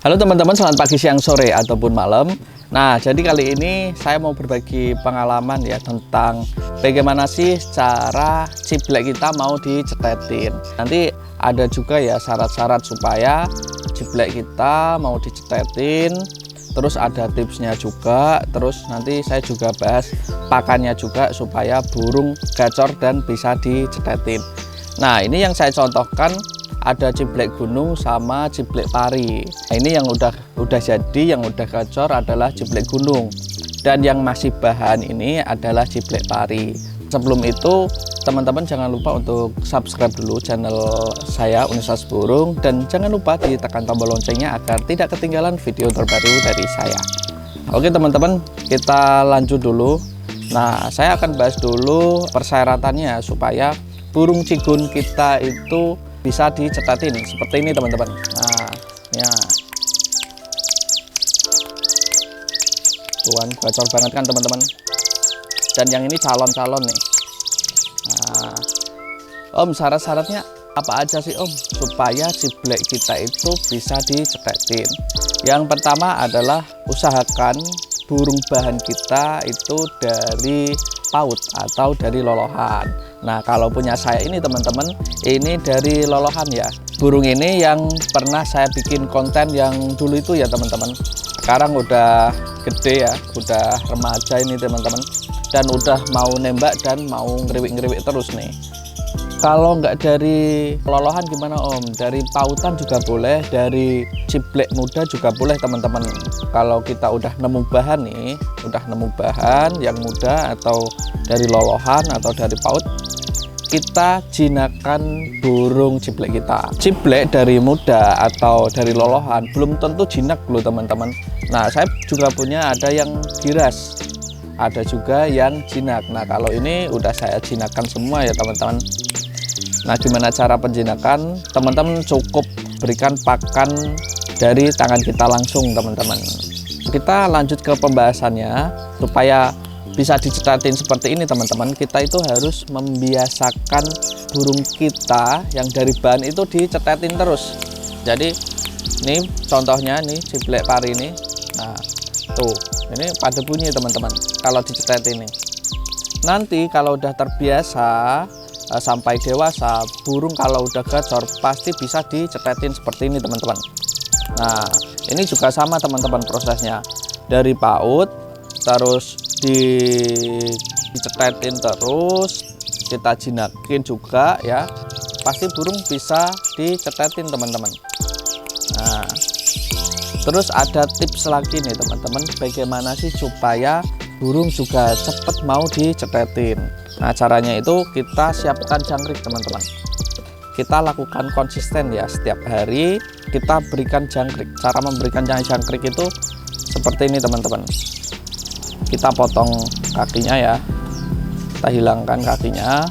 Halo teman-teman, selamat pagi, siang, sore, ataupun malam. Nah, jadi kali ini saya mau berbagi pengalaman ya tentang bagaimana sih cara ciblek kita mau dicetetin. Nanti ada juga ya syarat-syarat supaya ciblek kita mau dicetetin. Terus ada tipsnya juga, terus nanti saya juga bahas pakannya juga supaya burung gacor dan bisa dicetetin. Nah, ini yang saya contohkan ada ciblek gunung sama ciblek pari. Nah, ini yang udah jadi, yang udah gacor adalah ciblek gunung, dan yang masih bahan ini adalah ciblek pari. Sebelum itu teman-teman jangan lupa untuk subscribe dulu channel saya Universitas Burung, dan jangan lupa ditekan tombol loncengnya agar tidak ketinggalan video terbaru dari saya. Oke teman-teman, kita lanjut dulu. Nah, saya akan bahas dulu persyaratannya supaya burung cigun kita itu bisa dicetetin seperti ini teman-teman. Nah, ya tuan gacor banget kan teman-teman, dan yang ini calon-calon nih. Nah, Om, syarat-syaratnya apa aja sih Om supaya ciblek kita itu bisa dicetetin? Yang pertama adalah usahakan burung bahan kita itu dari paut atau dari lolohan. Nah, kalau punya saya ini teman-teman, ini dari lolohan ya. Burung ini yang pernah saya bikin konten yang dulu itu ya teman-teman. Sekarang udah gede ya, udah remaja ini teman-teman, dan udah mau nembak dan mau ngeriwik-ngeriwik terus nih. Kalau nggak dari lolohan gimana Om? Dari pautan juga boleh, dari ciblek muda juga boleh teman-teman. Kalau kita udah nemu bahan nih, udah nemu bahan yang muda atau dari lolohan atau dari paut, kita jinakan burung ciblek kita. Ciblek dari muda atau dari lolohan belum tentu jinak loh teman-teman. Nah, saya juga punya ada yang giras, ada juga yang jinak. Nah, kalau ini udah saya jinakan semua ya teman-teman. Nah, gimana cara penjinakan? Teman-teman cukup berikan pakan dari tangan kita langsung teman-teman. Kita lanjut ke pembahasannya. Supaya bisa dicetetin seperti ini teman-teman, kita itu harus membiasakan burung kita yang dari bahan itu dicetetin terus. Jadi ini contohnya nih ciblek pari ini. Nah, tuh ini pada bunyi teman-teman kalau dicetetin ini. Nanti kalau udah terbiasa sampai dewasa, burung kalau udah gacor pasti bisa dicetetin seperti ini teman-teman. Nah, ini juga sama teman-teman prosesnya, dari paut terus dicetetin terus, kita jinakin juga ya, pasti burung bisa dicetetin teman-teman. Nah, terus ada tips lagi nih teman-teman, bagaimana sih supaya burung juga cepet mau dicetetin. Nah, caranya itu kita siapkan jangkrik teman-teman. Kita lakukan konsisten ya, setiap hari kita berikan jangkrik. Cara memberikan jangkrik itu seperti ini teman-teman. Kita potong kakinya ya, kita hilangkan kakinya.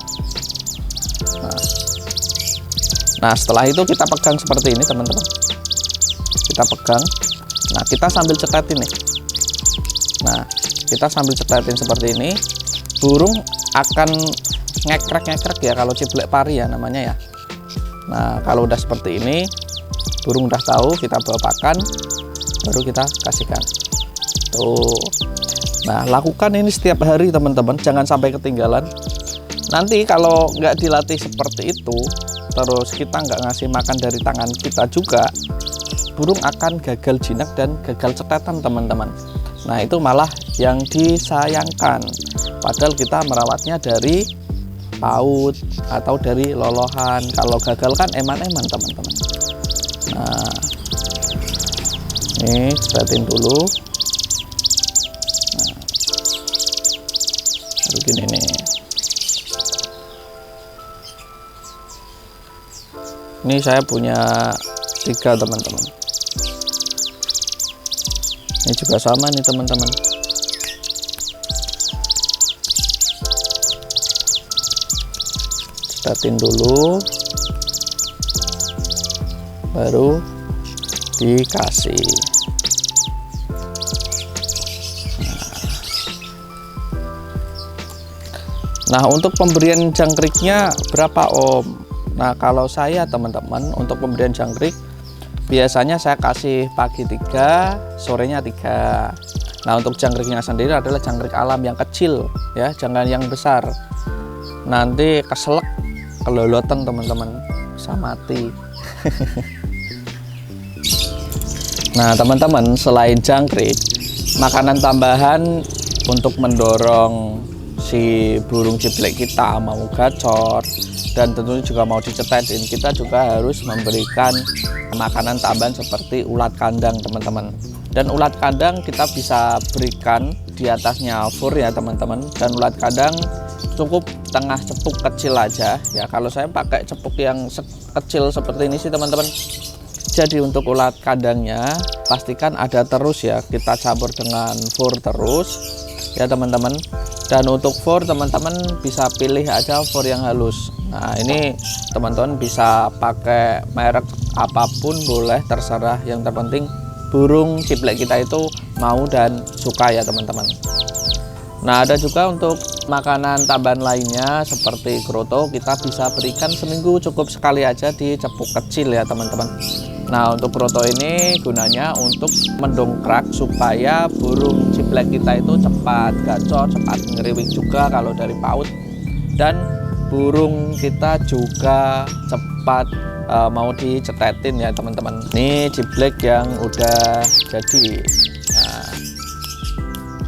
Nah, setelah itu kita pegang seperti ini teman-teman. Kita pegang. Nah, kita sambil cetetin nih. Nah, kita sambil cetetin seperti ini, burung akan ngekrek-ngekrek ya, kalau ciblek pari ya namanya ya. Nah, kalau udah seperti ini, burung udah tahu kita bawa pakan, baru kita kasihkan. Tuh. Nah, lakukan ini setiap hari teman-teman, jangan sampai ketinggalan. Nanti kalau nggak dilatih seperti itu, terus kita nggak ngasih makan dari tangan kita juga, burung akan gagal jinak dan gagal cetetan teman-teman. Nah, itu malah yang disayangkan. Padahal kita merawatnya dari paut atau dari lolohan. Kalau gagal kan eman-eman teman-teman. Nah, ini cetetin dulu. Nah, baru gini nih. Ini saya punya 3 teman-teman. Ini juga sama nih teman-teman. Cetetin dulu, baru dikasih. Nah, untuk pemberian jangkriknya berapa Om? Nah, kalau saya teman-teman, untuk pemberian jangkrik biasanya saya kasih pagi 3, sorenya 3. Nah, untuk jangkriknya sendiri adalah jangkrik alam yang kecil ya, jangan yang besar. Nanti keselak, kelolotan teman-teman, bisa mati. Nah, teman-teman, selain jangkrik, makanan tambahan untuk mendorong si burung ciblek kita mau gacor dan tentunya juga mau dicetetin, kita juga harus memberikan makanan tambahan seperti ulat kandang, teman-teman. Dan ulat kandang kita bisa berikan di atasnya fur ya, teman-teman. Dan ulat kandang cukup tengah cepuk kecil aja ya. Kalau saya pakai cepuk yang kecil seperti ini sih, teman-teman. Jadi untuk ulat kandangnya pastikan ada terus ya, kita campur dengan fur terus ya, teman-teman. Dan untuk fur, teman-teman bisa pilih aja fur yang halus. Nah, ini teman-teman bisa pakai merek apapun boleh, terserah. Yang terpenting burung ciblek kita itu mau dan suka ya, teman-teman. Nah, ada juga untuk makanan tambahan lainnya seperti kroto, kita bisa berikan seminggu cukup sekali aja di cepuk kecil ya, teman-teman. Nah, untuk kroto ini gunanya untuk mendongkrak supaya burung ciblek kita itu cepat gacor, cepat ngeriwik juga kalau dari PAUD, dan burung kita juga cepat mau dicetetin ya, teman-teman. Ini ciblek yang udah jadi. Nah,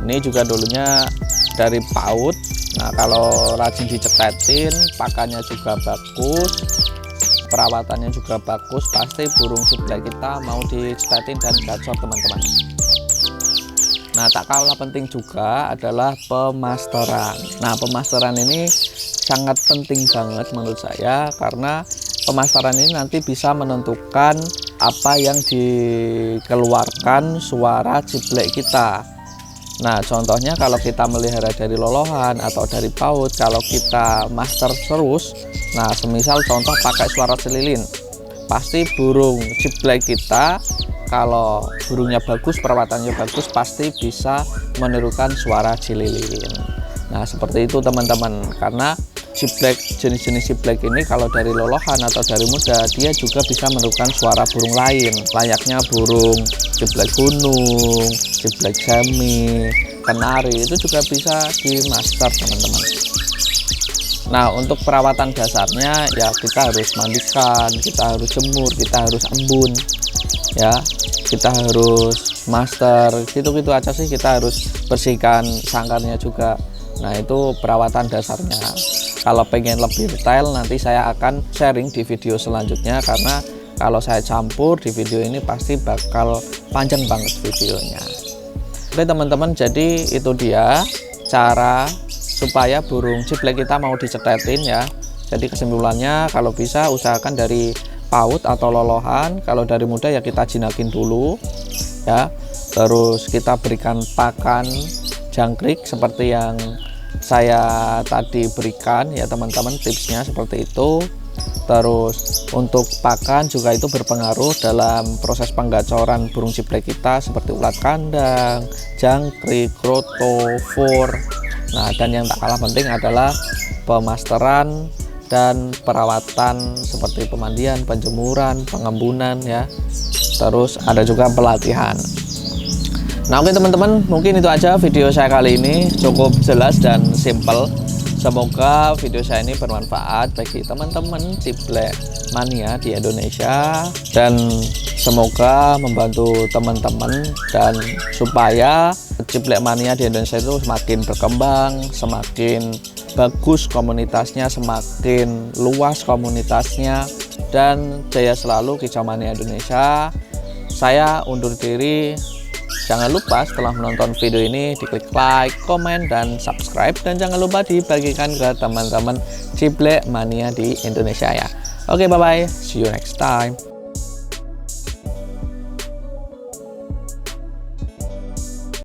ini juga dulunya dari PAUD. Nah, kalau rajin dicetetin, pakannya juga bagus, perawatannya juga bagus, pasti burung ciblek kita mau dicetetin dan gacor, teman-teman. Nah, tak kalah penting juga adalah pemasteran. Nah, pemasteran ini sangat penting banget menurut saya, karena pemasteran ini nanti bisa menentukan apa yang dikeluarkan suara ciblek kita. Nah, contohnya kalau kita melihara dari lolohan atau dari PAUD, kalau kita master terus, nah semisal contoh pakai suara celilin, pasti burung ciblek kita kalau burungnya bagus, perawatannya bagus, pasti bisa menirukan suara cililin. Nah, seperti itu, teman-teman. Karena ciblek, jenis-jenis ciblek ini kalau dari lolohan atau dari muda, dia juga bisa menirukan suara burung lain, layaknya burung ciblek gunung, ciblek semi, kenari, itu juga bisa dimaster, teman-teman. Nah, untuk perawatan dasarnya ya kita harus mandikan, kita harus jemur, kita harus embun ya, kita harus master, gitu-gitu aja sih. Kita harus bersihkan sangkarnya juga. Nah, itu perawatan dasarnya. Kalau pengen lebih detail, nanti saya akan sharing di video selanjutnya, karena kalau saya campur di video ini pasti bakal panjang banget videonya. Oke, teman-teman, jadi itu dia cara supaya burung ciblek kita mau dicetetin ya. Jadi kesimpulannya, kalau bisa usahakan dari PAUD atau lolohan. Kalau dari muda ya kita jinakin dulu ya. Terus kita berikan pakan jangkrik seperti yang saya tadi berikan ya, teman-teman, tipsnya seperti itu. Terus untuk pakan juga itu berpengaruh dalam proses penggacoran burung ciblek kita, seperti ulat kandang, jangkrik, kroto, fur. Nah, dan yang tak kalah penting adalah pemasteran dan perawatan seperti pemandian, penjemuran, pengembunan ya. Terus ada juga pelatihan. Nah, oke teman-teman, mungkin itu aja video saya kali ini, cukup jelas dan simple. Semoga video saya ini bermanfaat bagi teman-teman ciblek mania di Indonesia, dan semoga membantu teman-teman dan supaya ciblek mania di Indonesia itu semakin berkembang, semakin bagus komunitasnya, semakin luas komunitasnya, dan jaya selalu Kicau Mania Indonesia. Saya undur diri. Jangan lupa setelah menonton video ini diklik like, komen, dan subscribe, dan jangan lupa dibagikan ke teman-teman ciblek mania di Indonesia ya. Oke, bye-bye. See you next time.